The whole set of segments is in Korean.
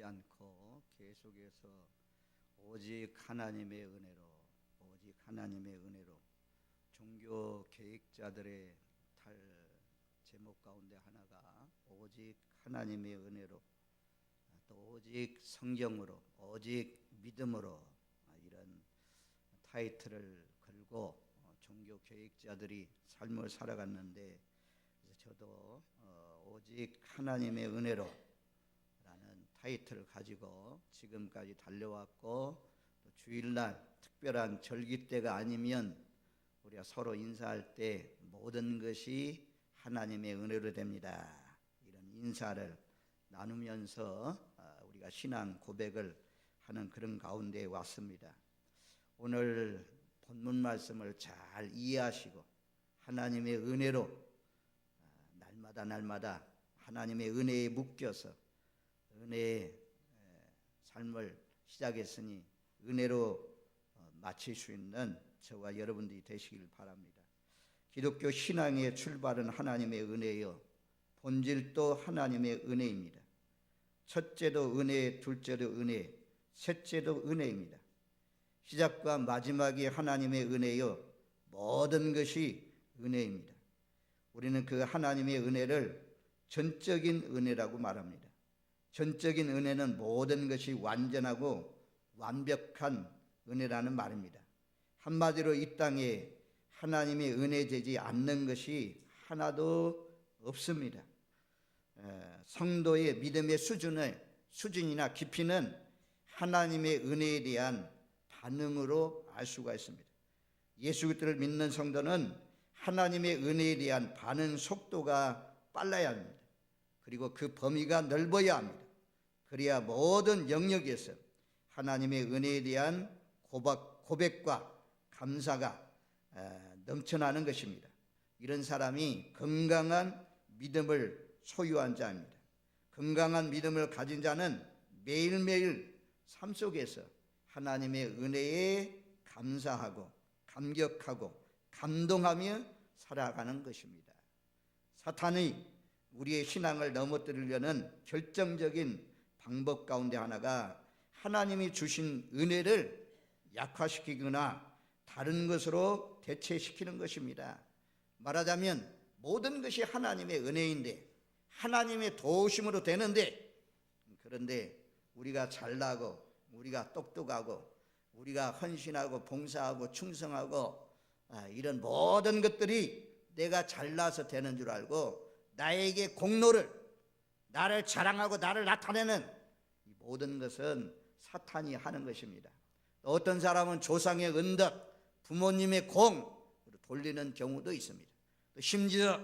않고 계속해서 오직 하나님의 은혜로 종교 계획자들의 제목 가운데 하나가 오직 하나님의 은혜로, 또 오직 성경으로, 오직 믿음으로, 이런 타이틀을 걸고 종교 계획자들이 삶을 살아갔는데, 저도 오직 하나님의 은혜로 라는 타이틀을 가지고 지금까지 달려왔고, 또 주일날 특별한 절기 때가 아니면 우리가 서로 인사할 때 모든 것이 하나님의 은혜로 됩니다. 이런 인사를 나누면서 우리가 신앙 고백을 하는 그런 가운데에 왔습니다. 오늘 본문 말씀을 잘 이해하시고 하나님의 은혜로 날마다 하나님의 은혜에 묶여서 은혜의 삶을 시작했으니 은혜로 마칠 수 있는 저와 여러분들이 되시길 바랍니다. 기독교 신앙의 출발은 하나님의 은혜요, 본질도 하나님의 은혜입니다. 첫째도 은혜, 둘째도 은혜, 셋째도 은혜입니다. 시작과 마지막이 하나님의 은혜요, 모든 것이 은혜입니다. 우리는 그 하나님의 은혜를 전적인 은혜라고 말합니다. 전적인 은혜는 모든 것이 완전하고 완벽한 은혜라는 말입니다. 한마디로 이 땅에 하나님의 은혜 되지 않는 것이 하나도 없습니다. 성도의 믿음의 수준이나 깊이는 하나님의 은혜에 대한 반응으로 알 수가 있습니다. 예수 그리스도를 믿는 성도는 하나님의 은혜에 대한 반응 속도가 빨라야 합니다. 그리고 그 범위가 넓어야 합니다. 그래야 모든 영역에서 하나님의 은혜에 대한 고백과 감사가 넘쳐나는 것입니다. 이런 사람이 건강한 믿음을 소유한 자입니다. 건강한 믿음을 가진 자는 매일매일 삶 속에서 하나님의 은혜에 감사하고 감격하고 감동하며 살아가는 것입니다. 사탄이 우리의 신앙을 넘어뜨리려는 결정적인 방법 가운데 하나가 하나님이 주신 은혜를 약화시키거나 다른 것으로 대체시키는 것입니다. 말하자면 모든 것이 하나님의 은혜인데, 하나님의 도우심으로 되는데, 그런데 우리가 잘나고 우리가 똑똑하고 우리가 헌신하고 봉사하고 충성하고 이런 모든 것들이 내가 잘나서 되는 줄 알고 나에게 공로를, 나를 자랑하고 나를 나타내는 이 모든 것은 사탄이 하는 것입니다. 어떤 사람은 조상의 은덕, 부모님의 공으로 돌리는 경우도 있습니다. 또 심지어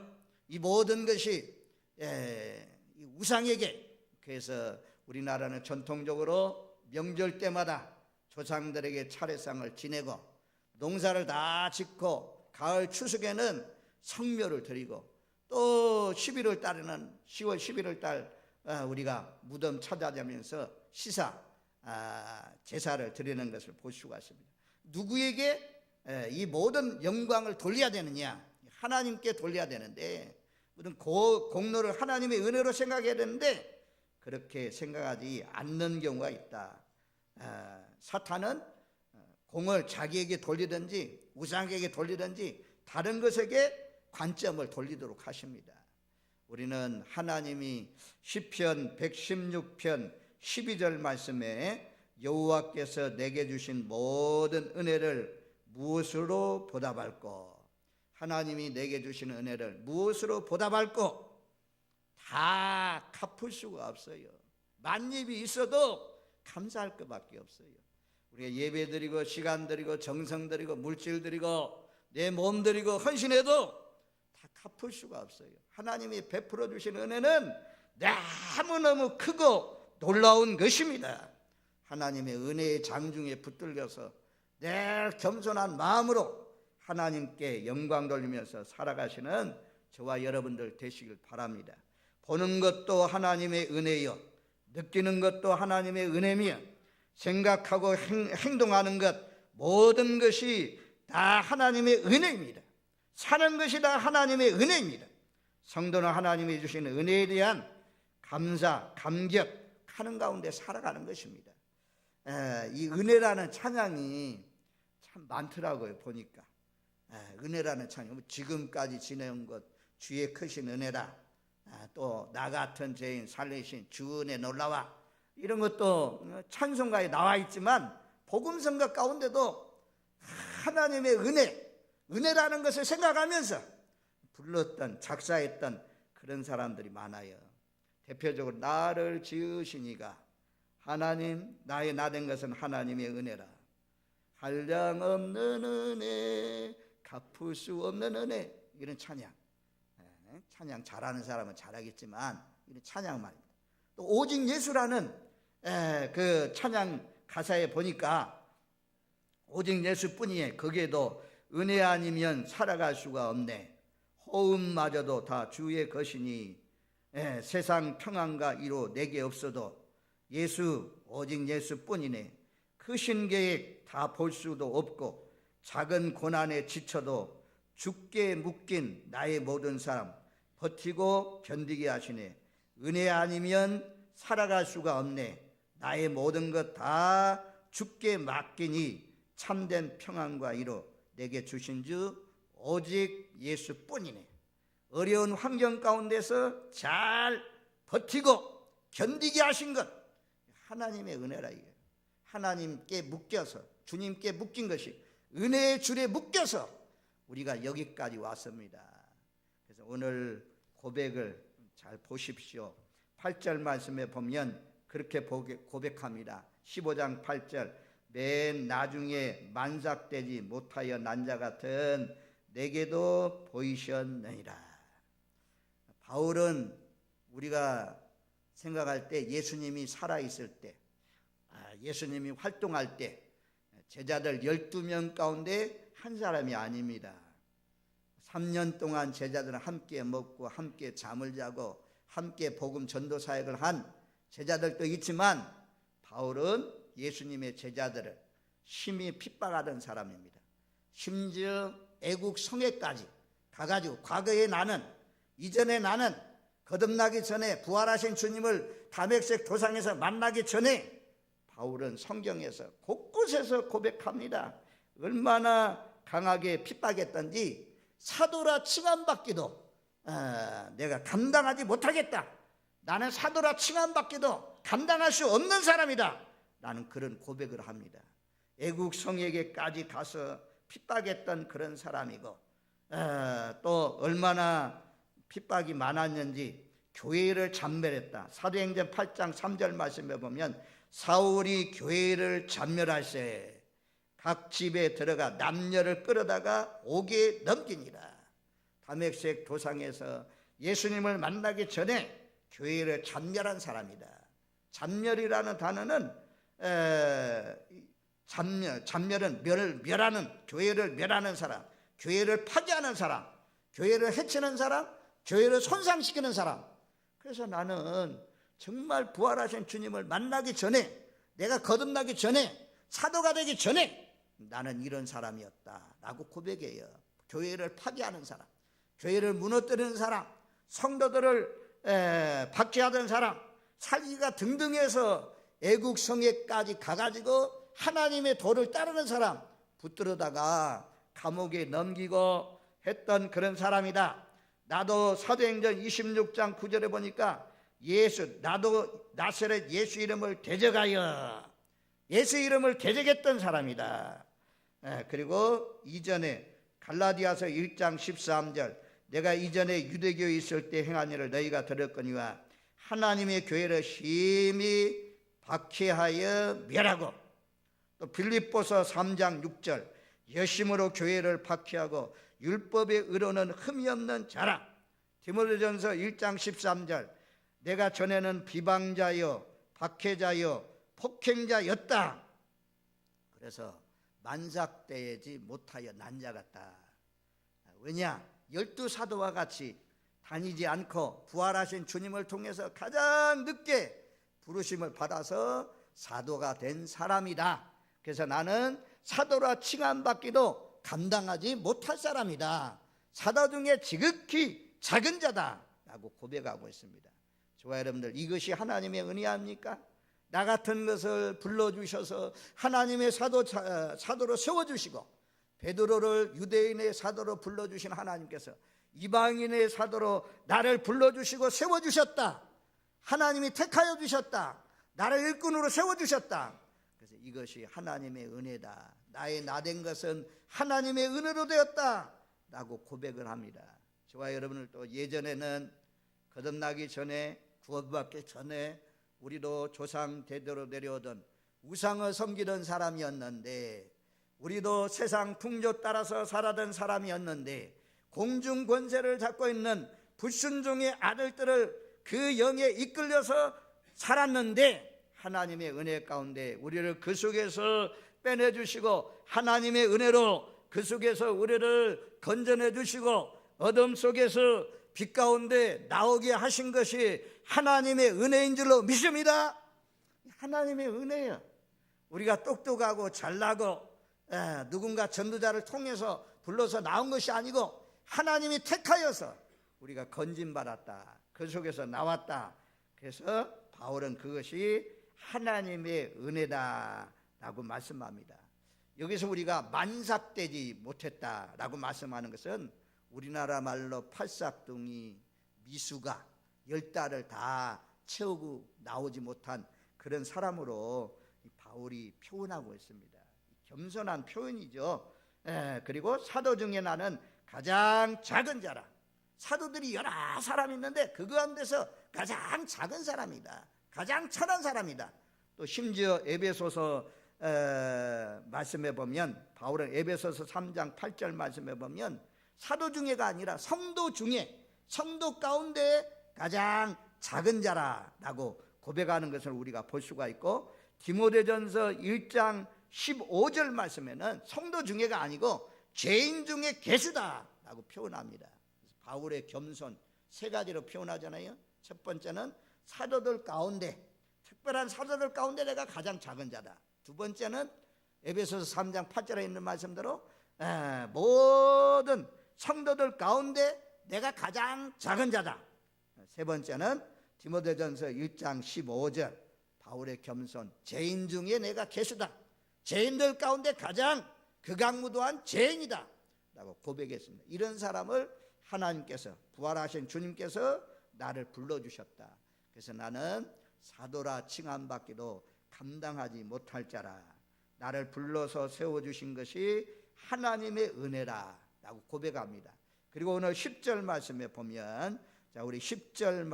이 모든 것이 우상에게, 그래서 우리나라는 전통적으로 명절 때마다 조상들에게 차례상을 지내고 농사를 다 짓고 가을 추석에는 성묘를 드리고 또 11월 달에는 10월 11월 달 우리가 무덤 찾아가면서 제사를 드리는 것을 볼 수가 있습니다. 누구에게 이 모든 영광을 돌려야 되느냐? 하나님께 돌려야 되는데, 모든 공로를 하나님의 은혜로 생각해야 되는데 그렇게 생각하지 않는 경우가 있다. 사탄은 공을 자기에게 돌리든지 우상에게 돌리든지 다른 것에게 관점을 돌리도록 하십니다. 우리는 하나님이 시편 116편 12절 말씀에 여호와께서 내게 주신 모든 은혜를 무엇으로 보답할꼬, 하나님이 내게 주신 은혜를 무엇으로 보답할꼬, 다 갚을 수가 없어요. 만입이 있어도 감사할 것밖에 없어요. 우리가 예배 드리고 시간 드리고 정성 드리고 물질 드리고 내 몸 드리고 헌신해도 다 갚을 수가 없어요. 하나님이 베풀어 주신 은혜는 너무너무 크고 놀라운 것입니다. 하나님의 은혜의 장중에 붙들려서 늘 겸손한 마음으로 하나님께 영광 돌리면서 살아가시는 저와 여러분들 되시길 바랍니다. 보는 것도 하나님의 은혜요, 느끼는 것도 하나님의 은혜며, 생각하고 행동하는 것 모든 것이 다 하나님의 은혜입니다. 사는 것이 다 하나님의 은혜입니다. 성도는 하나님이 주신 은혜에 대한 감사, 감격, 하는 가운데 살아가는 것입니다. 이 은혜라는 찬양이 참 많더라고요. 보니까 은혜라는 찬양, 지금까지 지내온 것 주의 크신 은혜라, 또 나 같은 죄인 살리신 주 은혜 놀라와, 이런 것도 찬송가에 나와 있지만 복음성가 가운데도 하나님의 은혜라는 것을 생각하면서 불렀던, 작사했던 그런 사람들이 많아요. 대표적으로 나를 지으신 이가 하나님, 나의 나 된 것은 하나님의 은혜라, 한량없는 은혜, 갚을 수 없는 은혜, 이런 찬양 잘하는 사람은 잘하겠지만 이런 찬양 말입니다. 또 오직 예수라는 그 찬양 가사에 보니까 오직 예수뿐이에 거기에도 은혜 아니면 살아갈 수가 없네, 호흡마저도 다 주의 것이니 세상 평안과 이로 내게 없어도 예수, 오직 예수뿐이네, 크신 계획 다 볼 수도 없고 작은 고난에 지쳐도 죽게 묶인 나의 모든 사람 버티고 견디게 하시네, 은혜 아니면 살아갈 수가 없네, 나의 모든 것 다 주께 맡기니 참된 평안과 이로 내게 주신 주 오직 예수뿐이네. 어려운 환경 가운데서 잘 버티고 견디게 하신 것 하나님의 은혜라. 이게 하나님께 묶여서, 주님께 묶인 것이 은혜의 줄에 묶여서 우리가 여기까지 왔습니다. 그래서 오늘 고백을 잘 보십시오. 8절 말씀에 보면 그렇게 고백합니다. 15장 8절, 맨 나중에 만삭되지 못하여 난 자 같은 내게도 보이셨느니라. 바울은 우리가 생각할 때 예수님이 살아있을 때, 예수님이 활동할 때 제자들 12명 가운데 한 사람이 아닙니다. 3년 동안 제자들은 함께 먹고 함께 잠을 자고 함께 복음 전도 사역을 한 제자들도 있지만 바울은 예수님의 제자들을 심히 핍박하던 사람입니다. 심지어 애국 성회까지 가가지고 과거에 나는, 이전에 나는, 거듭나기 전에 부활하신 주님을 다메섹 도상에서 만나기 전에 바울은 성경에서 곳곳에서 고백합니다. 얼마나 강하게 핍박했던지 사도라 칭함받기도 내가 감당하지 못하겠다, 나는 사도라 칭함받기도 감당할 수 없는 사람이다, 라는 그런 고백을 합니다. 애국 성에게까지 가서 핍박했던 그런 사람이고, 또 얼마나 핍박이 많았는지 교회를 잔멸했다. 사도행전 8장 3절 말씀에 보면 사울이 교회를 잔멸할세 각 집에 들어가 남녀를 끌어다가 옥에 넘기니라. 다메섹 도상에서 예수님을 만나기 전에 교회를 잔멸한 사람이다. 잔멸이라는 단어는 잔멸은 멸하는, 교회를 멸하는 사람, 교회를 파괴하는 사람, 교회를 해치는 사람, 교회를 손상시키는 사람. 그래서 나는 정말 부활하신 주님을 만나기 전에, 내가 거듭나기 전에, 사도가 되기 전에 나는 이런 사람이었다 라고 고백해요. 교회를 파괴하는 사람, 교회를 무너뜨리는 사람, 성도들을 박해하던 사람, 살기가 등등해서 애국 성회까지 가가지고 하나님의 도를 따르는 사람 붙들어다가 감옥에 넘기고 했던 그런 사람이다. 나도 사도행전 26장 9절에 보니까 나도 나사렛 예수 이름을 대적하여, 예수 이름을 대적했던 사람이다. 그리고 이전에 갈라디아서 1장 13절, 내가 이전에 유대교에 있을 때 행한 일을 너희가 들었거니와 하나님의 교회를 심히 박해하여 멸하고, 또 빌립보서 3장 6절, 여심으로 교회를 박해하고 율법의 의로는 흠이 없는 자라. 디모데전서 1장 13절, 내가 전에는 비방자요 박해자요 폭행자였다. 그래서 만삭되지 못하여 난 자 같다. 왜냐? 12사도와 같이 다니지 않고 부활하신 주님을 통해서 가장 늦게 부르심을 받아서 사도가 된 사람이다. 그래서 나는 사도라 칭함받기도 감당하지 못할 사람이다. 사도 중에 지극히 작은 자다 라고 고백하고 있습니다. 좋아요, 여러분들, 이것이 하나님의 은혜 아닙니까? 나 같은 것을 불러주셔서 하나님의 사도로 세워주시고, 베드로를 유대인의 사도로 불러주신 하나님께서 이방인의 사도로 나를 불러주시고 세워주셨다. 하나님이 택하여 주셨다. 나를 일꾼으로 세워주셨다. 그래서 이것이 하나님의 은혜다. 나의 나된 것은 하나님의 은혜로 되었다 라고 고백을 합니다. 저와 여러분을 또 예전에는 거듭나기 전에, 구원받기 전에 우리도 조상 대대로 내려오던 우상을 섬기던 사람이었는데, 우리도 세상 풍조 따라서 살아던 사람이었는데, 공중 권세를 잡고 있는 불순종의 아들들을 그 영에 이끌려서 살았는데, 하나님의 은혜 가운데 우리를 그 속에서 빼내주시고, 하나님의 은혜로 그 속에서 우리를 건져내 주시고, 어둠 속에서 빛 가운데 나오게 하신 것이 하나님의 은혜인 줄로 믿습니다. 하나님의 은혜예요. 우리가 똑똑하고 잘나고 누군가 전도자를 통해서 불러서 나온 것이 아니고, 하나님이 택하여서 우리가 건진받았다. 그 속에서 나왔다. 그래서 바울은 그것이 하나님의 은혜다라고 말씀합니다. 여기서 우리가 만삭되지 못했다라고 말씀하는 것은 우리나라 말로 팔싹둥이, 미수가 10달을 다 채우고 나오지 못한 그런 사람으로 바울이 표현하고 있습니다. 겸손한 표현이죠. 그리고 사도 중에 나는 가장 작은 자라. 사도들이 여러 사람 있는데 그 가운데서 가장 작은 사람이다. 가장 천한 사람이다. 또 심지어 에베소서 말씀해 보면, 바울은 에베소서 3장 8절 말씀해 보면, 사도 중에가 아니라 성도 중에, 성도 가운데 가장 작은 자라라고 고백하는 것을 우리가 볼 수가 있고, 디모데전서 1장 15절 말씀에는 성도 중에가 아니고 죄인 중에 괴수다라고 표현합니다. 바울의 겸손 세 가지로 표현하잖아요. 첫 번째는 사도들 가운데, 특별한 사도들 가운데 내가 가장 작은 자다. 두 번째는 에베소서 3장 8절에 있는 말씀대로 모든 성도들 가운데 내가 가장 작은 자다. 세 번째는 디모데전서 1장 15절, 바울의 겸손, 죄인 중에 내가 괴수다. 죄인들 가운데 가장 극악무도한 죄인이다 라고 고백했습니다. 이런 사람을 하나님께서, 부활하신 주님께서 나를 불러주셨다. 그래서 나는 사도라 칭함받기도 감당하지 못할 자라. 나를 불러서 세워주신 것이 하나님의 은혜라 라고 고백합니다. 그리고 오늘 10절 말씀에 보면, 자, 우리 10절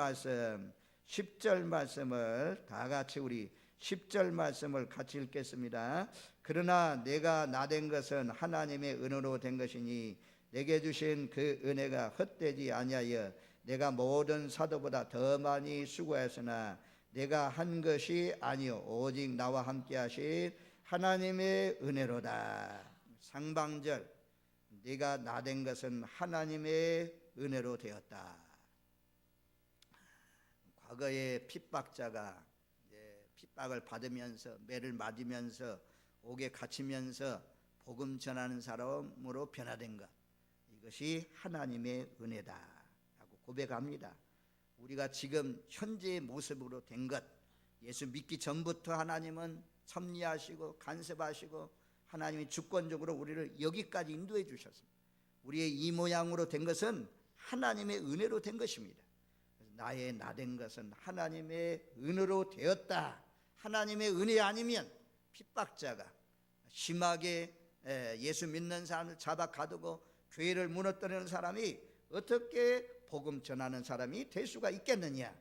말씀을 다 같이 우리 10절 말씀을 같이 읽겠습니다. 그러나 내가 나된 것은 하나님의 은혜로 된 것이니 내게 주신 그 은혜가 헛되지 아니하여 내가 모든 사도보다 더 많이 수고했으나 내가 한 것이 아니요 오직 나와 함께 하신 하나님의 은혜로다. 상방절, 네가 나된 것은 하나님의 은혜로 되었다. 과거에 핍박자가 핍박을 받으면서, 매를 맞으면서, 옥에 갇히면서 복음 전하는 사람으로 변화된 것, 이것이 하나님의 은혜다라고 고백합니다. 우리가 지금 현재의 모습으로 된 것, 예수 믿기 전부터 하나님은 섭리하시고 간섭하시고 하나님이 주권적으로 우리를 여기까지 인도해 주셨습니다. 우리의 이 모양으로 된 것은 하나님의 은혜로 된 것입니다. 나의 나된 것은 하나님의 은혜로 되었다. 하나님의 은혜 아니면 핍박자가 심하게 예수 믿는 사람을 잡아 가두고 교회를 무너뜨리는 사람이 어떻게 복음 전하는 사람이 될 수가 있겠느냐.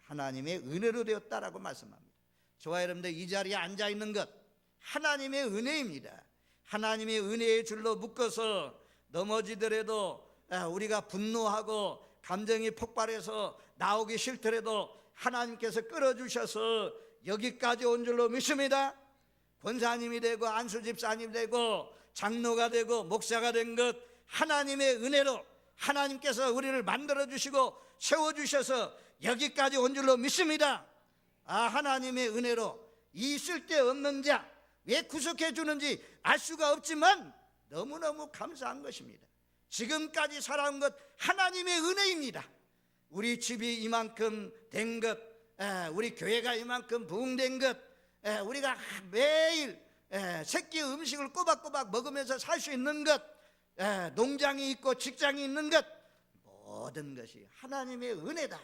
하나님의 은혜로 되었다라고 말씀합니다. 저와 여러분들 이 자리에 앉아 있는 것 하나님의 은혜입니다. 하나님의 은혜의 줄로 묶어서 넘어지더라도 우리가 분노하고 감정이 폭발해서 나오기 싫더라도 하나님께서 끌어주셔서 여기까지 온 줄로 믿습니다. 권사님이 되고 안수집사님이 되고 장로가 되고 목사가 된 것 하나님의 은혜로 하나님께서 우리를 만들어주시고 세워주셔서 여기까지 온 줄로 믿습니다. 하나님의 은혜로 이 쓸데없는 자 왜 구속해 주는지 알 수가 없지만 너무너무 감사한 것입니다. 지금까지 살아온 것 하나님의 은혜입니다. 우리 집이 이만큼 된 것 우리 교회가 이만큼 부흥된 것, 우리가 매일 새끼 음식을 꼬박꼬박 먹으면서 살 수 있는 것, 농장이 있고 직장이 있는 것, 모든 것이 하나님의 은혜다.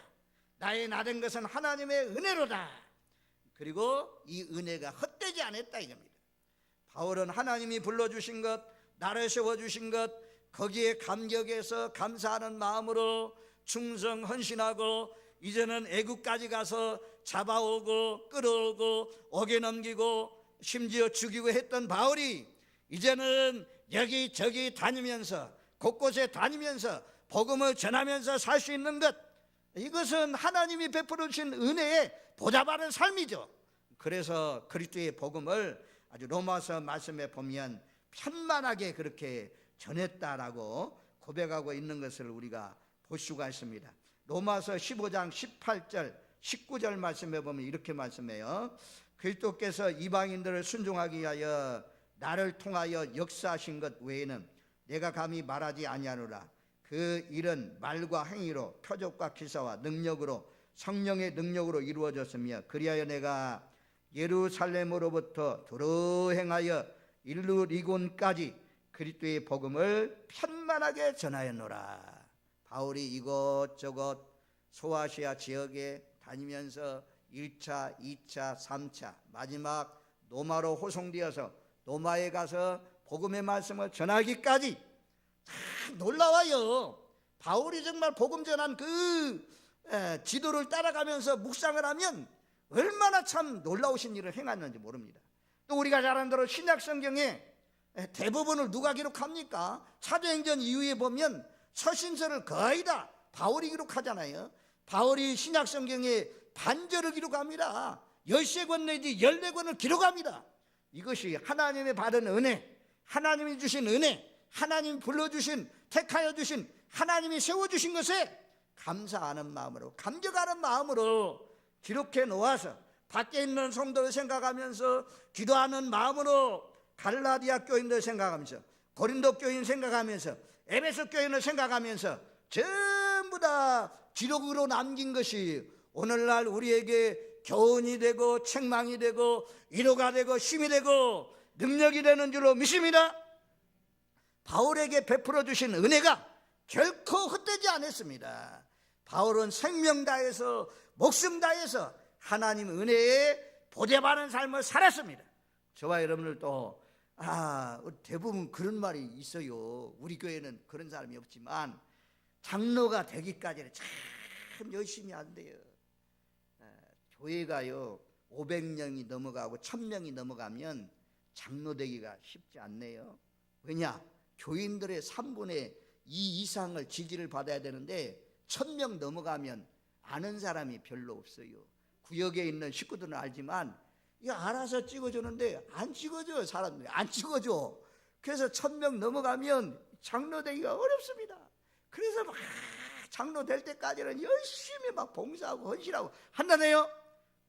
나의 나된 것은 하나님의 은혜로다. 그리고 이 은혜가 헛되지 않았다 이겁니다. 바울은 하나님이 불러주신 것, 나를 세워주신 것, 거기에 감격해서 감사하는 마음으로 충성 헌신하고, 이제는 애국까지 가서 잡아오고 끌어오고 옥에 넘기고 심지어 죽이고 했던 바울이 이제는 여기저기 다니면서, 곳곳에 다니면서 복음을 전하면서 살 수 있는 것, 이것은 하나님이 베풀어 주신 은혜에 보답하는 삶이죠. 그래서 그리스도의 복음을 아주 로마서 말씀에 보면 편만하게 그렇게 전했다라고 고백하고 있는 것을 우리가 볼 수가 있습니다. 로마서 15장 18절 19절 말씀에 보면 이렇게 말씀해요. 그리스도께서 이방인들을 순종하기 위하여 나를 통하여 역사하신 것 외에는 내가 감히 말하지 아니하노라. 그 일은 말과 행위로 표적과 기사와 능력으로 성령의 능력으로 이루어졌으며, 그리하여 내가 예루살렘으로부터 도로 행하여 일루리곤까지 그리스도의 복음을 편만하게 전하였노라. 바울이 이곳저곳 소아시아 지역에 다니면서 1차, 2차, 3차, 마지막 노마로 호송되어서 노마에 가서 복음의 말씀을 전하기까지 참 놀라워요. 바울이 정말 복음 전한 그 지도를 따라가면서 묵상을 하면 얼마나 참 놀라우신 일을 행했는지 모릅니다. 또 우리가 잘 아는 대로 신약 성경에 대부분을 누가 기록합니까? 사도행전 이후에 보면 서신서를 거의 다 바울이 기록하잖아요. 바울이 신약 성경에 반절을 기록합니다. 13권 내지 14권을 기록합니다. 이것이 하나님의 받은 은혜, 하나님이 주신 은혜, 하나님이 불러주신, 택하여 주신, 하나님이 세워주신 것에 감사하는 마음으로, 감격하는 마음으로 기록해 놓아서 밖에 있는 성도를 생각하면서, 기도하는 마음으로 갈라디아 교인들 생각하면서, 고린도 교인 생각하면서, 에베소 교인을 생각하면서 전부 다 기록으로 남긴 것이 오늘날 우리에게 교훈이 되고 책망이 되고 위로가 되고 힘이 되고 능력이 되는 줄로 믿습니다. 바울에게 베풀어 주신 은혜가 결코 헛되지 않았습니다. 바울은 생명 다해서 목숨 다해서 하나님 은혜에 보답하는 삶을 살았습니다. 저와 여러분들도 대부분 그런 말이 있어요. 우리 교회는 그런 사람이 없지만 장로가 되기까지는 참 열심히 한대요. 교회가요 500명이 넘어가고 1000명이 넘어가면 장로 되기가 쉽지 않네요. 왜냐? 교인들의 3분의 2 이상을 지지를 받아야 되는데 1000명 넘어가면 아는 사람이 별로 없어요. 구역에 있는 식구들은 알지만 이거 알아서 찍어주는데 안 찍어줘. 사람들이 안 찍어줘. 그래서 1000명 넘어가면 장로 되기가 어렵습니다. 그래서 막 장로 될 때까지는 열심히 막 봉사하고 헌신하고 한다네요.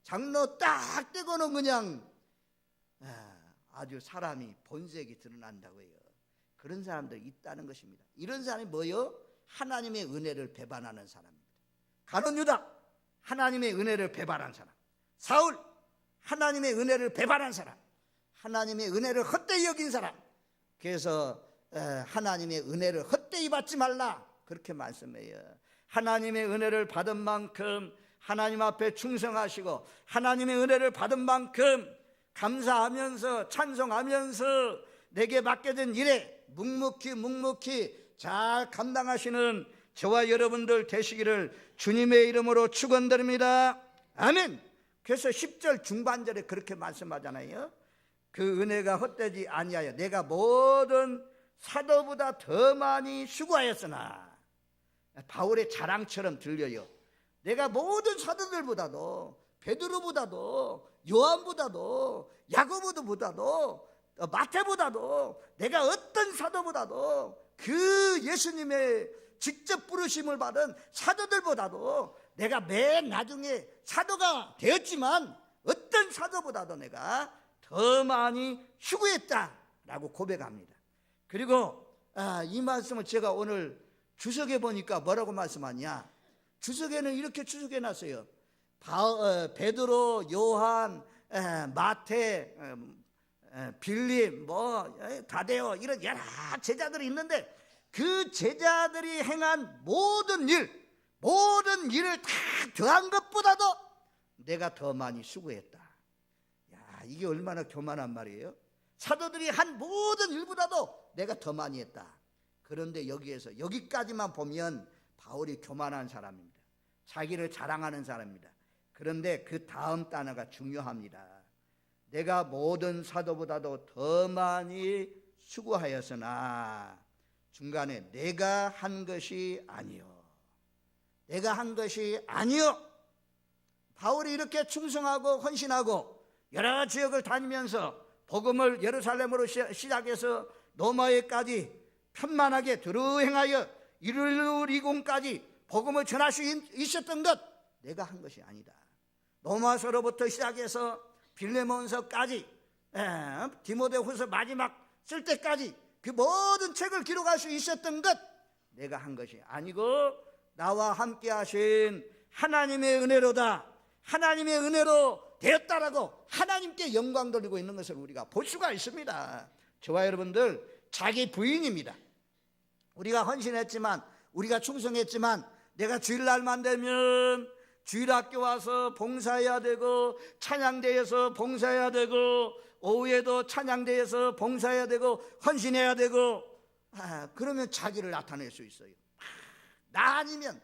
장로 딱 떼고는 그냥 아주 사람이 본색이 드러난다고요. 그런 사람들이 있다는 것입니다. 이런 사람이 뭐요? 하나님의 은혜를 배반하는 사람입니다. 가룟 유다, 하나님의 은혜를 배반한 사람. 사울, 하나님의 은혜를 배반한 사람. 하나님의 은혜를 헛되이 여긴 사람. 그래서 하나님의 은혜를 헛되이 받지 말라 그렇게 말씀해요. 하나님의 은혜를 받은 만큼 하나님 앞에 충성하시고 하나님의 은혜를 받은 만큼 감사하면서 찬송하면서 내게 맡겨진 일에 묵묵히 잘 감당하시는 저와 여러분들 되시기를 주님의 이름으로 축원드립니다. 아멘. 그래서 10절 중반절에 그렇게 말씀하잖아요. 그 은혜가 헛되지 아니하여 내가 모든 사도보다 더 많이 수고하였으나, 바울의 자랑처럼 들려요. 내가 모든 사도들보다도, 베드로보다도, 요한보다도, 야고보보다도, 마태보다도, 내가 어떤 사도보다도, 그 예수님의 직접 부르심을 받은 사도들보다도 내가 맨 나중에 사도가 되었지만 어떤 사도보다도 내가 더 많이 수고했다라고 고백합니다. 그리고 이 말씀을 제가 오늘 주석에 보니까 뭐라고 말씀하냐, 주석에는 이렇게 주석해 놨어요. 베드로, 요한, 마태, 빌립, 다데오 이런 여러 제자들이 있는데 그 제자들이 행한 모든 일을 다 더한 것보다도 내가 더 많이 수고했다. 야, 이게 얼마나 교만한 말이에요. 사도들이 한 모든 일보다도 내가 더 많이 했다. 그런데 여기까지만 보면 바울이 교만한 사람입니다. 자기를 자랑하는 사람입니다. 그런데 그 다음 단어가 중요합니다. 내가 모든 사도보다도 더 많이 수고하였으나 중간에 내가 한 것이 아니요. 내가 한 것이 아니요. 바울이 이렇게 충성하고 헌신하고 여러 지역을 다니면서 복음을 예루살렘으로 시작해서 로마에까지 편만하게 들어행하여 이르리곤까지 복음을 전할 수 있었던 것 내가 한 것이 아니다. 로마서로부터 시작해서 빌레몬서까지 디모데후서 마지막 쓸 때까지 그 모든 책을 기록할 수 있었던 것 내가 한 것이 아니고 나와 함께 하신 하나님의 은혜로다. 하나님의 은혜로 되었다라고 하나님께 영광 돌리고 있는 것을 우리가 볼 수가 있습니다. 저와 여러분들 자기 부인입니다. 우리가 헌신했지만 우리가 충성했지만 내가 주일날만 되면 주일학교 와서 봉사해야 되고 찬양대에서 봉사해야 되고 오후에도 찬양대에서 봉사해야 되고 헌신해야 되고 그러면 자기를 나타낼 수 있어요. 나 아니면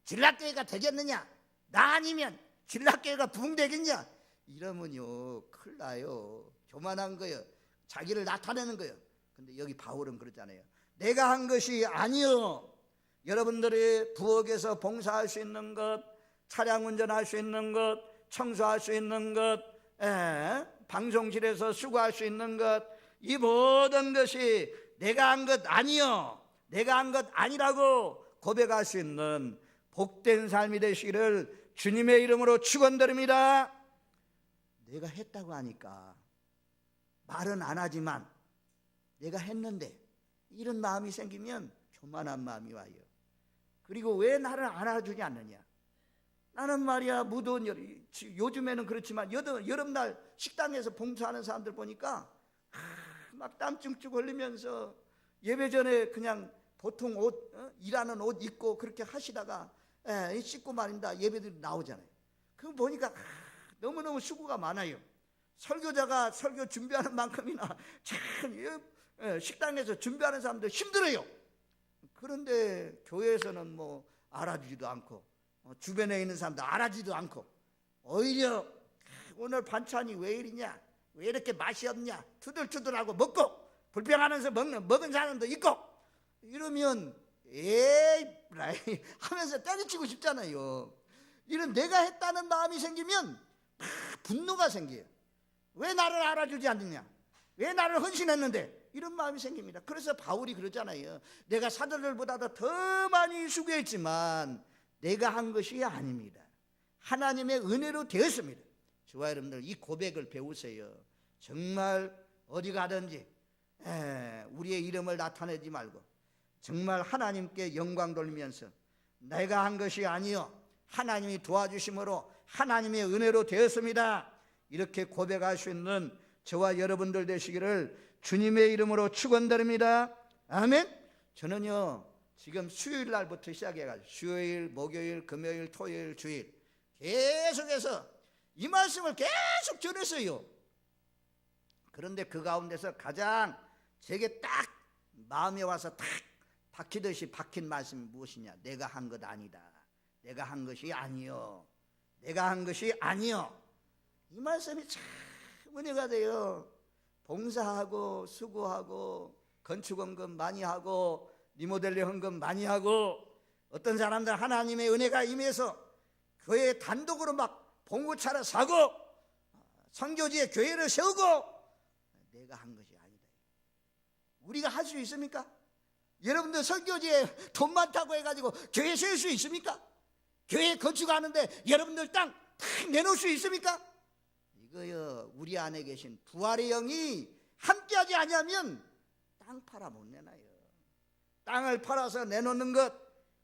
진락교회가 되겠느냐, 나 아니면 진락교회가 부흥되겠냐, 이러면요 큰일 나요. 교만한 거예요. 자기를 나타내는 거예요. 근데 여기 바울은 그러잖아요. 내가 한 것이 아니요. 여러분들이 부엌에서 봉사할 수 있는 것, 차량 운전할 수 있는 것, 청소할 수 있는 것, 방송실에서 수고할 수 있는 것, 이 모든 것이 내가 한 것 아니요, 내가 한 것 아니라고 고백할 수 있는 복된 삶이 되시기를 주님의 이름으로 축원드립니다. 내가 했다고 하니까 말은 안 하지만 내가 했는데 이런 마음이 생기면 교만한 마음이 와요. 그리고 왜 나를 알아주지 않느냐. 나는 말이야 무더운 요즘에는 그렇지만 여름날 식당에서 봉사하는 사람들 보니까 막 땀 쭉쭉 흘리면서 예배 전에 그냥 보통 일하는 옷 입고 그렇게 하시다가 씻고 말입니다. 예배들이 나오잖아요. 그거 보니까 너무너무 수고가 많아요. 설교자가 설교 준비하는 만큼이나 참 식당에서 준비하는 사람들 힘들어요. 그런데 교회에서는 뭐 알아주지도 않고 주변에 있는 사람들 알아주지도 않고 오히려 오늘 반찬이 왜 이러냐, 왜 이렇게 맛이 없냐, 투들투들하고 먹고 불평하면서 먹은 사람도 있고 이러면 에이 하면서 때려치고 싶잖아요. 이런 내가 했다는 마음이 생기면 분노가 생겨요. 왜 나를 알아주지 않느냐, 왜 나를 헌신했는데, 이런 마음이 생깁니다. 그래서 바울이 그러잖아요. 내가 사도들보다도 더 많이 수고했지만 내가 한 것이 아닙니다. 하나님의 은혜로 되었습니다. 저와 여러분들 이 고백을 배우세요. 정말 어디 가든지 우리의 이름을 나타내지 말고 정말 하나님께 영광 돌리면서 내가 한 것이 아니요 하나님이 도와주심으로 하나님의 은혜로 되었습니다. 이렇게 고백할 수 있는 저와 여러분들 되시기를 주님의 이름으로 축원드립니다. 아멘. 저는요 지금 수요일 날부터 시작해가지고 수요일, 목요일, 금요일, 토요일, 주일 계속해서 이 말씀을 계속 전했어요. 그런데 그 가운데서 가장 제게 딱 마음에 와서 딱 박히듯이 박힌 말씀이 무엇이냐, 내가 한 것 아니다, 내가 한 것이 아니요, 내가 한 것이 아니요. 이 말씀이 참 은혜가 돼요. 봉사하고 수고하고 건축원금 많이 하고 리모델링 헌금 많이 하고 어떤 사람들 하나님의 은혜가 임해서 교회 단독으로 막 봉고차를 사고 선교지에 교회를 세우고 내가 한 것이 아니다. 우리가 할 수 있습니까? 여러분들 선교지에 돈 많다고 해가지고 교회 세울 수 있습니까? 교회 건축하는데 여러분들 땅 탁 내놓을 수 있습니까? 이거요 우리 안에 계신 부활의 영이 함께하지 않으면 땅 팔아 못 내놔요. 땅을 팔아서 내놓는 것,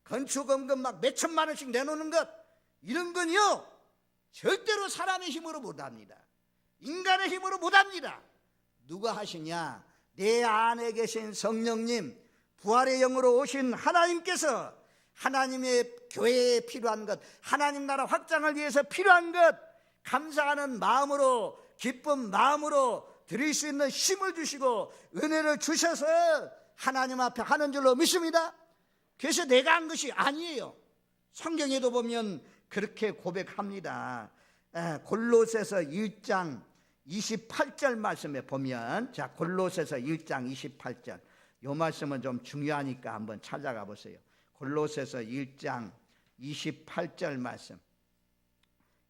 건축원금 막 몇천만 원씩 내놓는 것, 이런 건요 절대로 사람의 힘으로 못합니다. 인간의 힘으로 못합니다. 누가 하시냐? 내 안에 계신 성령님, 부활의 영으로 오신 하나님께서 하나님의 교회에 필요한 것, 하나님 나라 확장을 위해서 필요한 것, 감사하는 마음으로, 기쁜 마음으로 드릴 수 있는 힘을 주시고 은혜를 주셔서 하나님 앞에 하는 줄로 믿습니다. 그래서 내가 한 것이 아니에요. 성경에도 보면 그렇게 고백합니다. 골로새서 1장 28절 말씀에 보면, 자, 골로새서 1장 28절, 이 말씀은 좀 중요하니까 한번 찾아가 보세요. 골로새서 1장 28절 말씀,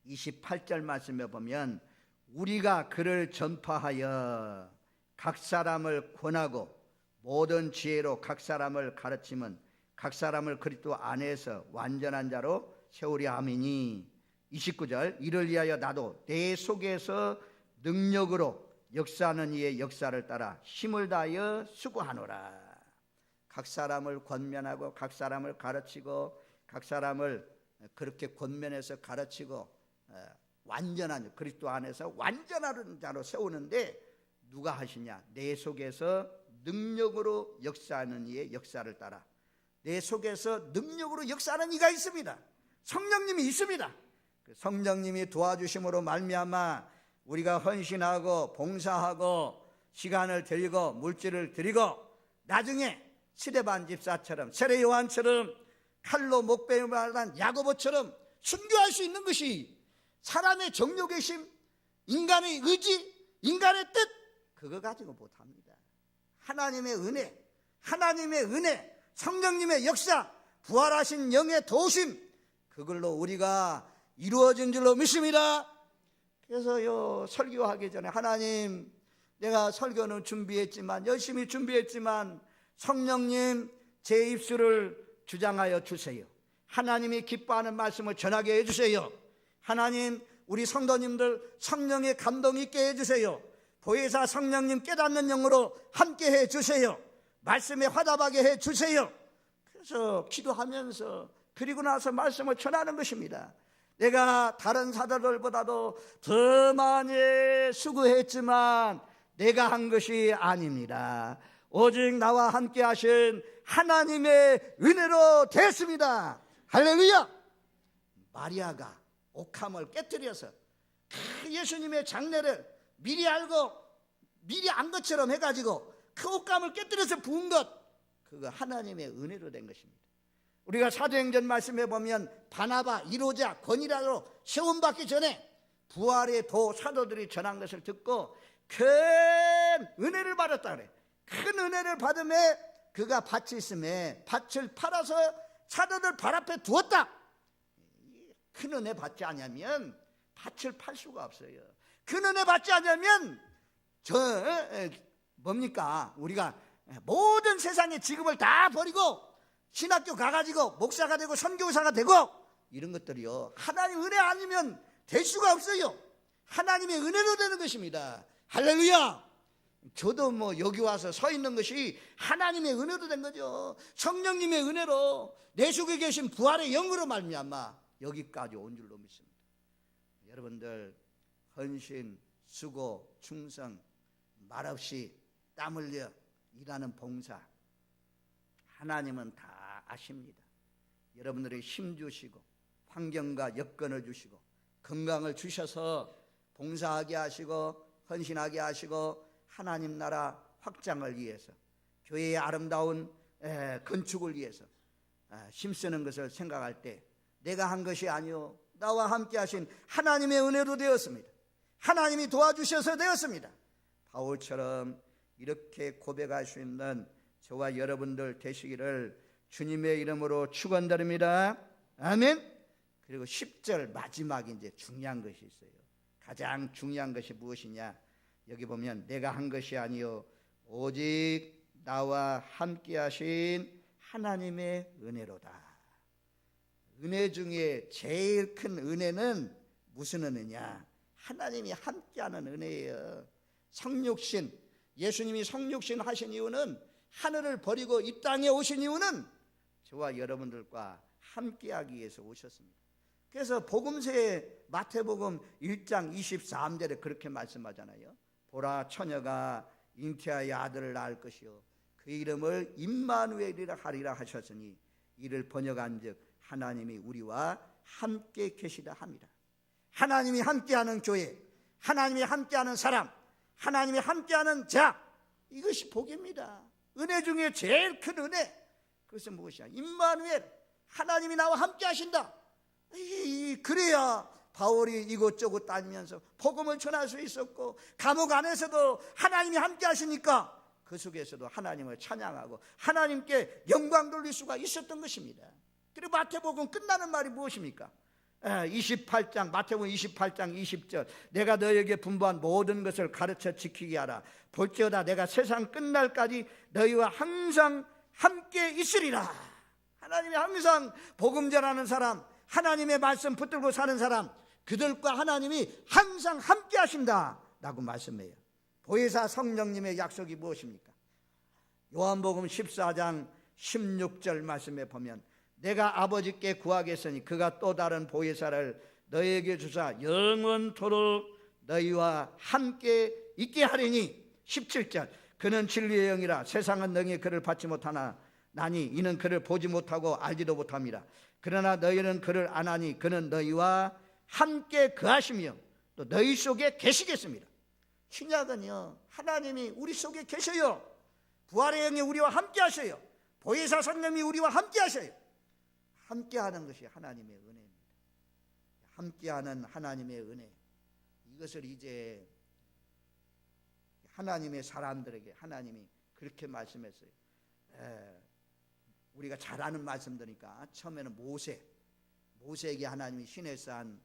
28절 말씀에 보면, 우리가 그를 전파하여 각 사람을 권하고 모든 지혜로 각 사람을 가르치면 각 사람을 그리스도 안에서 완전한 자로 세우려 함이니. 29절, 이를 위하여 나도 내 속에서 능력으로 역사하는 이의 역사를 따라 힘을 다하여 수고하노라. 각 사람을 권면하고 각 사람을 가르치고 각 사람을 그렇게 권면해서 가르치고 완전한, 그리스도 안에서 완전한 자로 세우는데 누가 하시냐? 내 속에서 능력으로 역사하는 이의 역사를 따라. 내 속에서 능력으로 역사하는 이가 있습니다. 성령님이 있습니다. 그 성령님이 도와주심으로 말미암아 우리가 헌신하고 봉사하고 시간을 드리고 물질을 드리고 나중에 스데반 집사처럼, 세례 요한처럼, 칼로 목베어 말한 야고보처럼 순교할 수 있는 것이 사람의 정욕의 힘, 인간의 의지, 인간의 뜻, 그거 가지고 못합니다. 하나님의 은혜, 성령님의 역사, 부활하신 영의 도우심, 그걸로 우리가 이루어진 줄로 믿습니다. 그래서요, 설교하기 전에 하나님, 내가 설교는 준비했지만, 열심히 준비했지만 성령님 제 입술을 주장하여 주세요. 하나님이 기뻐하는 말씀을 전하게 해주세요. 하나님, 우리 성도님들 성령의 감동 있게 해주세요. 보혜사 성령님 깨닫는 영으로 함께 해주세요. 말씀에 화답하게 해주세요. 그래서 기도하면서, 그리고 나서 말씀을 전하는 것입니다. 내가 다른 사도들보다도 더 많이 수고했지만 내가 한 것이 아닙니다. 오직 나와 함께 하신 하나님의 은혜로 됐습니다. 할렐루야. 마리아가 옥함을 깨뜨려서 예수님의 장례를 미리 알고 미리 안 것처럼 해가지고 그 옥감을 깨뜨려서 부은 것, 그거 하나님의 은혜로 된 것입니다. 우리가 사도행전 말씀에 보면 바나바, 이로자, 권이라로 세움받기 전에 부활의 도 사도들이 전한 것을 듣고 큰 은혜를 받았다 그래. 큰 은혜를 받음에 그가 밭이 있음에 밭을 팔아서 사도들 발 앞에 두었다. 큰 은혜 받지 않으면 밭을 팔 수가 없어요. 큰 은혜 받지 않으면 뭡니까? 우리가 모든 세상의 직업을 다 버리고 신학교 가가지고 목사가 되고 선교사가 되고 이런 것들이요, 하나님 은혜 아니면 될 수가 없어요. 하나님의 은혜로 되는 것입니다. 할렐루야. 저도 뭐 여기 와서 서 있는 것이 하나님의 은혜로 된 거죠. 성령님의 은혜로 내 속에 계신 부활의 영으로 말미암아 여기까지 온 줄로 믿습니다. 여러분들 헌신, 수고, 충성, 말없이 땀 흘려 일하는 봉사, 하나님은 다 아십니다. 여러분들이 힘 주시고 환경과 여건을 주시고 건강을 주셔서 봉사하게 하시고 헌신하게 하시고 하나님 나라 확장을 위해서, 교회의 아름다운 건축을 위해서 힘쓰는 것을 생각할 때 내가 한 것이 아니요, 나와 함께 하신 하나님의 은혜로 되었습니다. 하나님이 도와주셔서 되었습니다. 바울처럼 이렇게 고백할 수 있는 저와 여러분들 되시기를 주님의 이름으로 축원드립니다. 아멘. 그리고 10절 마지막에 이제 중요한 것이 있어요. 가장 중요한 것이 무엇이냐? 여기 보면 내가 한 것이 아니요 오직 나와 함께 하신 하나님의 은혜로다. 은혜 중에 제일 큰 은혜는 무슨 은혜냐? 하나님이 함께하는 은혜예요. 성육신, 예수님이 성육신 하신 이유는, 하늘을 버리고 이 땅에 오신 이유는 저와 여러분들과 함께하기 위해서 오셨습니다. 그래서 복음서에 마태복음 1장 23절에 그렇게 말씀하잖아요. 보라, 처녀가 잉태하여 아들을 낳을 것이요 그 이름을 임마누엘이라 하리라 하셨으니 이를 번역한즉 하나님이 우리와 함께 계시다 함이라. 하나님이 함께하는 교회, 하나님이 함께하는 사람, 하나님이 함께하는 자, 이것이 복입니다. 은혜 중에 제일 큰 은혜, 그것은 무엇이야? 임마누엘, 하나님이 나와 함께 하신다. 그래야 바울이 이곳저곳 다니면서 복음을 전할 수 있었고, 감옥 안에서도 하나님이 함께 하시니까 그 속에서도 하나님을 찬양하고 하나님께 영광 돌릴 수가 있었던 것입니다. 그리고 마태복음 끝나는 말이 무엇입니까? 28장, 마태복음 28장 20절, 내가 너에게 분부한 모든 것을 가르쳐 지키게 하라. 볼지어다 내가 세상 끝날까지 너희와 항상 함께 있으리라. 하나님이 항상 복음 전하는 사람, 하나님의 말씀 붙들고 사는 사람, 그들과 하나님이 항상 함께 하신다 라고 말씀해요. 보혜사 성령님의 약속이 무엇입니까? 요한복음 14장 16절 말씀에 보면 내가 아버지께 구하겠으니 그가 또 다른 보혜사를 너희에게 주사 영원토록 너희와 함께 있게 하리니. 17절, 그는 진리의 영이라 세상은 능히 그를 받지 못하나 나니 이는 그를 보지 못하고 알지도 못함이라. 그러나 너희는 그를 아나니 그는 너희와 함께 거하시며 또 너희 속에 계시겠습니다. 신약은요, 하나님이 우리 속에 계셔요. 부활의 영이 우리와 함께 하셔요. 보혜사 성령이 우리와 함께 하셔요. 함께하는 것이 하나님의 은혜입니다. 함께하는 하나님의 은혜, 이것을 이제 하나님의 사람들에게 하나님이 그렇게 말씀했어요. 우리가 잘 아는 말씀드니까 처음에는 모세에게 하나님이 시내 산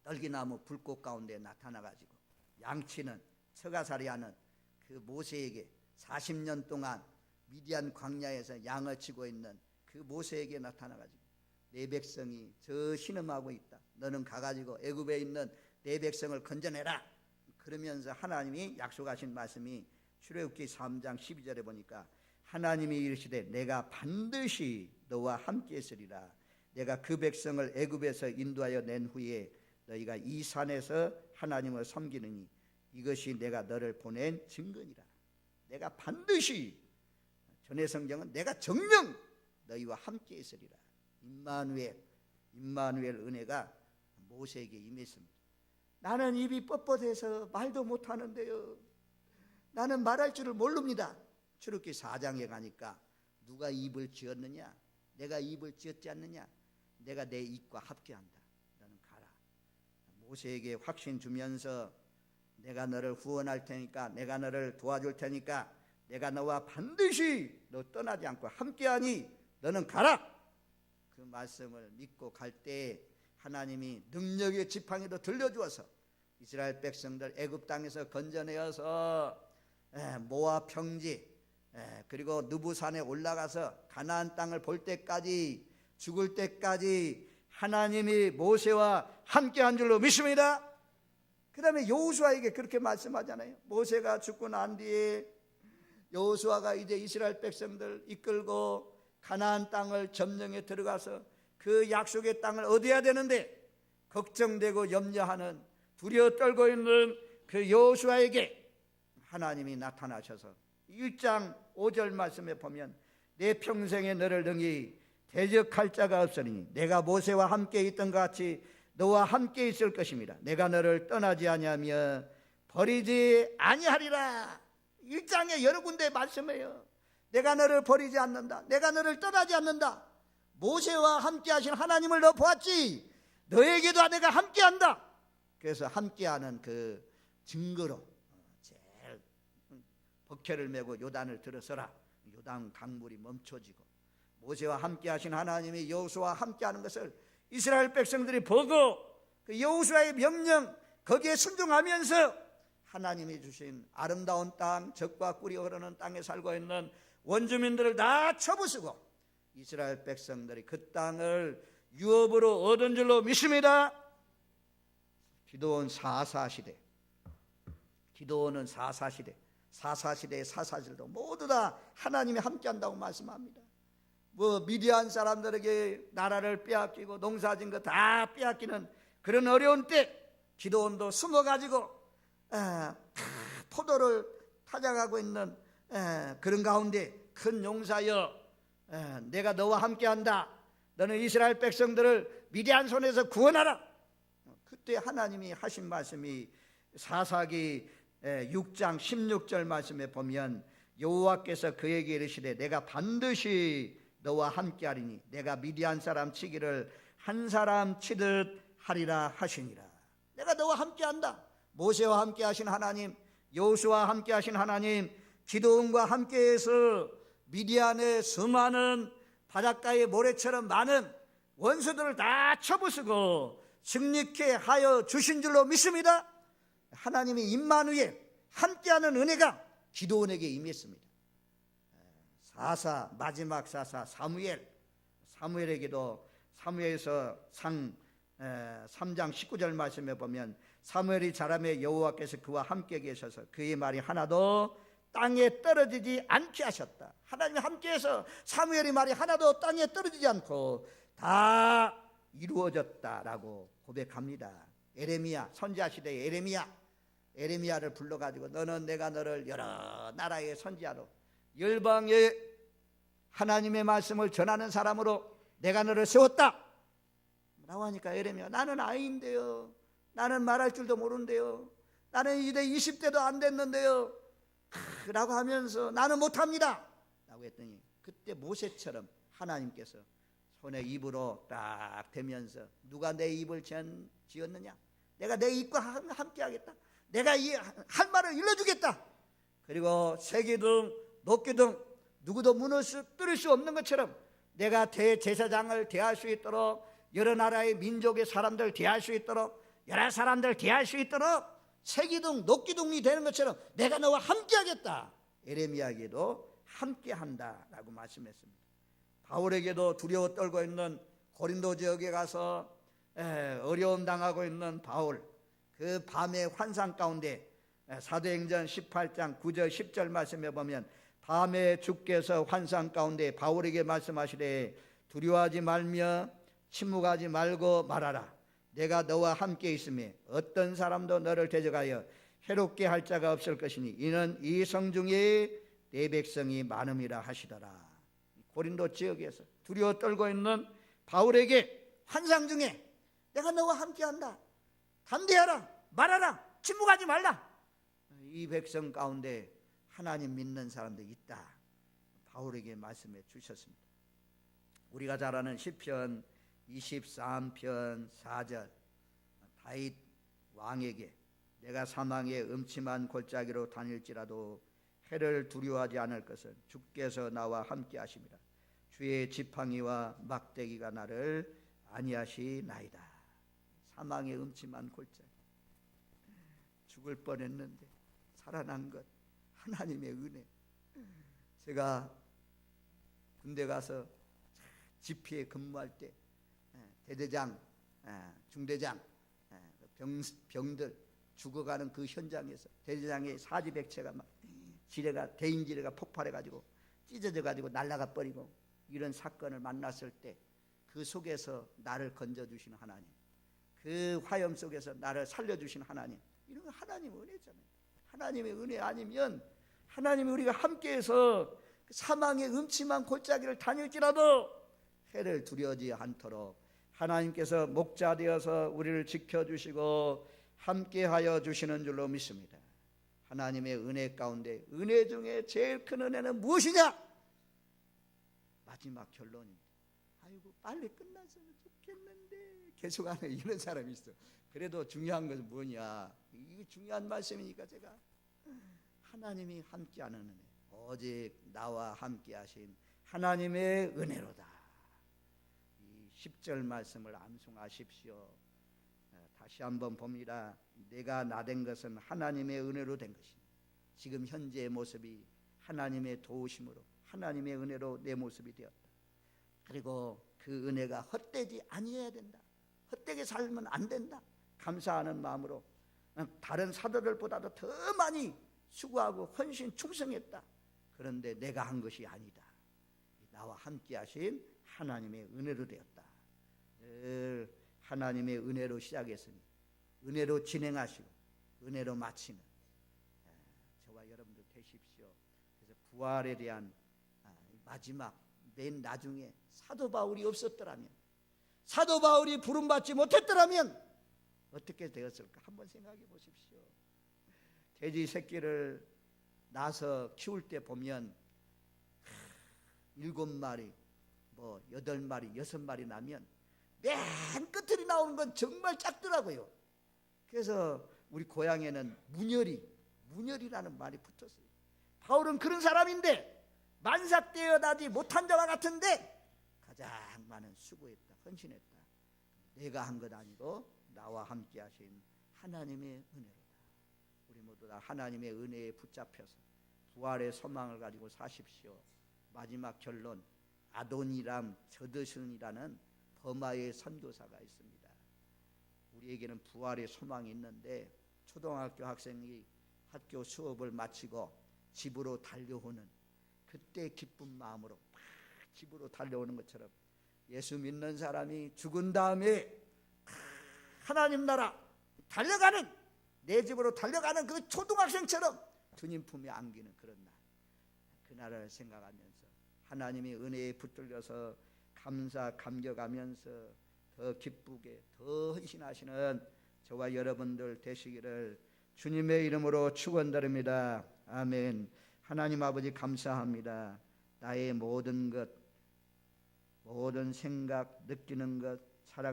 떨기나무 불꽃 가운데 나타나가지고 양치는 처가살이하는 그 모세에게 40년 동안 미디안 광야에서 양을 치고 있는 그 모세에게 나타나가지고 내 백성이 저 신음하고 있다. 너는 가가지고 애굽에 있는 내 백성을 건져내라. 그러면서 하나님이 약속하신 말씀이 출애굽기 3장 12절에 보니까 하나님이 이르시되 내가 반드시 너와 함께 있으리라. 내가 그 백성을 애굽에서 인도하여 낸 후에 너희가 이 산에서 하나님을 섬기느니 이것이 내가 너를 보낸 증거니라. 내가 반드시, 전의 성경은 내가 정녕 너희와 함께 있으리라. 임마누엘 은혜가 모세에게 임했습니다. 나는 입이 뻣뻣해서 말도 못하는데요, 나는 말할 줄을 모릅니다. 출애굽기 4장에 가니까 누가 입을 지었느냐? 내가 입을 지었지 않느냐? 내가 내 입과 합계한다. 너는 가라. 모세에게 확신 주면서 내가 너를 후원할 테니까, 내가 너를 도와줄 테니까, 내가 너와 반드시 너 떠나지 않고 함께하니 너는 가라. 그 말씀을 믿고 갈 때 하나님이 능력의 지팡이도 들려주어서 이스라엘 백성들 애굽 땅에서 건져내어서 모압 평지, 그리고 느부산에 올라가서 가나안 땅을 볼 때까지, 죽을 때까지 하나님이 모세와 함께한 줄로 믿습니다. 그 다음에 여호수아에게 그렇게 말씀하잖아요. 모세가 죽고 난 뒤에 여호수아가 이제 이스라엘 백성들 이끌고 가나안 땅을 점령해 들어가서 그 약속의 땅을 얻어야 되는데 걱정되고 염려하는, 두려워 떨고 있는 그 여호수아에게 하나님이 나타나셔서 1장 5절 말씀에 보면 내 평생에 너를 능히 대적할 자가 없으니 내가 모세와 함께 있던 것 같이 너와 함께 있을 것입니다. 내가 너를 떠나지 아니하며 버리지 아니하리라. 1장에 여러 군데 말씀해요. 내가 너를 버리지 않는다. 내가 너를 떠나지 않는다. 모세와 함께 하신 하나님을 너 보았지? 너에게도 내가 함께 한다. 그래서 함께하는 그 증거로 제일 법궤를 메고 요단을 들어서라. 요단 강물이 멈춰지고 모세와 함께 하신 하나님이 여호수아와 함께하는 것을 이스라엘 백성들이 보고 그 여호수아의 명령 거기에 순종하면서 하나님이 주신 아름다운 땅, 젖과 꿀이 흐르는 땅에 살고 있는 원주민들을 다 쳐부수고 이스라엘 백성들이 그 땅을 유업으로 얻은 줄로 믿습니다. 기드온 사사시대, 기드온은 사사시대, 사사시대의 사사들도 모두 다 하나님이 함께한다고 말씀합니다. 뭐 미디안 사람들에게 나라를 빼앗기고 농사진 거 다 빼앗기는 그런 어려운 때 기드온도 숨어가지고 포도를 타작하고 있는 그런 가운데 큰 용사여, 내가 너와 함께한다. 너는 이스라엘 백성들을 미디안 손에서 구원하라. 그때 하나님이 하신 말씀이 사사기 6장 16절 말씀에 보면 여호와께서 그에게 이르시되 내가 반드시 너와 함께하리니 내가 미디안 사람 치기를 한 사람 치듯 하리라 하시니라. 내가 너와 함께한다. 모세와 함께하신 하나님, 여호수아와 함께하신 하나님, 기드온과 함께해서 미디안의 수많은 바닷가의 모래처럼 많은 원수들을 다 쳐부수고 승리케 하여 주신 줄로 믿습니다. 하나님이 임마누엘 함께하는 은혜가 기드온에게 임했습니다. 마지막 사사 사무엘에게도 사무엘서 3장 19절 말씀에 보면 사무엘이 자라매 여호와께서 그와 함께 계셔서 그의 말이 하나도 땅에 떨어지지 않게 하셨다. 하나님이 함께해서 사무엘의 말이 하나도 땅에 떨어지지 않고 다 이루어졌다라고 고백합니다. 에레미야, 선지자 시대의 에레미야를 불러가지고 너는 내가 너를 여러 나라의 선지자로 열방에 하나님의 말씀을 전하는 사람으로 내가 너를 세웠다 라고 하니까 에레미야, 나는 아이인데요, 나는 말할 줄도 모르는데요, 나는 이제 20대도 안 됐는데요 라고 하면서 나는 못합니다 라고 했더니 그때 모세처럼 하나님께서 손에 입으로 딱 대면서 누가 내 입을 지었느냐, 내가 내 입과 함께 하겠다, 내가 이 할 말을 일러주겠다. 그리고 세기둥 녹기둥 누구도 무너뜨릴 수 없는 것처럼 내가 대제사장을 대할 수 있도록, 여러 나라의 민족의 사람들 대할 수 있도록, 여러 사람들 대할 수 있도록 세기둥 녹기둥이 되는 것처럼 내가 너와 함께하겠다. 에레미야에게도 함께한다라고 말씀했습니다. 바울에게도 두려워 떨고 있는 고린도 지역에 가서 어려움 당하고 있는 바울, 그 밤의 환상 가운데 사도행전 18장 9절 10절 말씀에 보면 밤에 주께서 환상 가운데 바울에게 말씀하시되 두려워하지 말며 침묵하지 말고 말하라. 내가 너와 함께 있으며 어떤 사람도 너를 대적하여 해롭게 할 자가 없을 것이니 이는 이 성 중에 내 백성이 많음이라 하시더라. 고린도 지역에서 두려워 떨고 있는 바울에게 환상 중에 내가 너와 함께한다, 담대하라, 말하라, 침묵하지 말라. 이 백성 가운데 하나님 믿는 사람들이 있다, 바울에게 말씀해 주셨습니다. 우리가 잘 아는 시편 23편 4절, 다윗 왕에게 내가 사망의 음침한 골짜기로 다닐지라도 해를 두려워하지 않을 것은 주께서 나와 함께 하심이라. 주의 지팡이와 막대기가 나를 안위하시나이다. 사망의 음침한 골짜기, 죽을 뻔했는데 살아난 것 하나님의 은혜. 제가 군대 가서 집회에 근무할 때 대대장, 중대장, 병들 죽어가는 그 현장에서 대대장의 사지백체가 막 대인지뢰가 폭발해가지고 찢어져가지고 날아가 버리고 이런 사건을 만났을 때 그 속에서 나를 건져주신 하나님, 그 화염 속에서 나를 살려주신 하나님, 이런 거 하나님의 은혜잖아요. 하나님의 은혜 아니면 하나님이 우리가 함께해서 사망의 음침한 골짜기를 다닐지라도 해를 두려워하지 않도록 하나님께서 목자 되어서 우리를 지켜주시고 함께하여 주시는 줄로 믿습니다. 하나님의 은혜 가운데 은혜 중에 제일 큰 은혜는 무엇이냐? 마지막 결론입니다. 아이고 빨리 끝났으면 좋겠는데 계속하는 이런 사람이 있어. 그래도 중요한 것은 뭐냐? 이게 중요한 말씀이니까 제가 하나님이 함께하는 은혜, 오직 나와 함께하신 하나님의 은혜로다. 이 10절 말씀을 암송하십시오. 다시 한번 봅니다. 내가 나된 것은 하나님의 은혜로 된 것이니 지금 현재의 모습이 하나님의 도우심으로 하나님의 은혜로 내 모습이 되었다. 그리고 그 은혜가 헛되지 아니해야 된다. 헛되게 살면 안 된다. 감사하는 마음으로 다른 사도들보다도 더 많이 수고하고 헌신 충성했다. 그런데 내가 한 것이 아니다. 나와 함께 하신 하나님의 은혜로 되었다. 늘 하나님의 은혜로 시작했으니 은혜로 진행하시고 은혜로 마치는 저와 여러분들 되십시오. 그래서 부활에 대한 마지막 맨 나중에 사도 바울이 없었더라면, 사도 바울이 부름받지 못했더라면 어떻게 되었을까 한번 생각해 보십시오. 돼지 새끼를 낳아서 키울 때 보면 7마리, 8마리, 6마리 나면 맨 끝으로 나오는 건 정말 작더라고요. 그래서 우리 고향에는 문열이라는 말이 붙었어요. 바울은 그런 사람인데 만삭되어 나지 못한 자와 같은데 가장 많은 수고했다, 헌신했다. 내가 한 것 아니고 나와 함께 하신 하나님의 은혜로다. 우리 모두 다 하나님의 은혜에 붙잡혀서 부활의 소망을 가지고 사십시오. 마지막 결론, 아도니람 저드슨이라는 버마의 선교사가 있습니다. 우리에게는 부활의 소망이 있는데 초등학교 학생이 학교 수업을 마치고 집으로 달려오는 그때 기쁜 마음으로 막 집으로 달려오는 것처럼 예수 믿는 사람이 죽은 다음에 하나님 나라 달려가는, 내 집으로 달려가는 그 초등학생처럼 주님 품에 안기는 그런 날, 그날을 생각하면서 하나님의 은혜에 붙들려서 감격하면서 더 기쁘게 더 헌신하시는 저와 여러분들 되시기를 주님의 이름으로 축원드립니다. 아멘. 하나님 아버지 감사합니다. 나의 모든 것, 모든 생각, 느끼는 것, 살아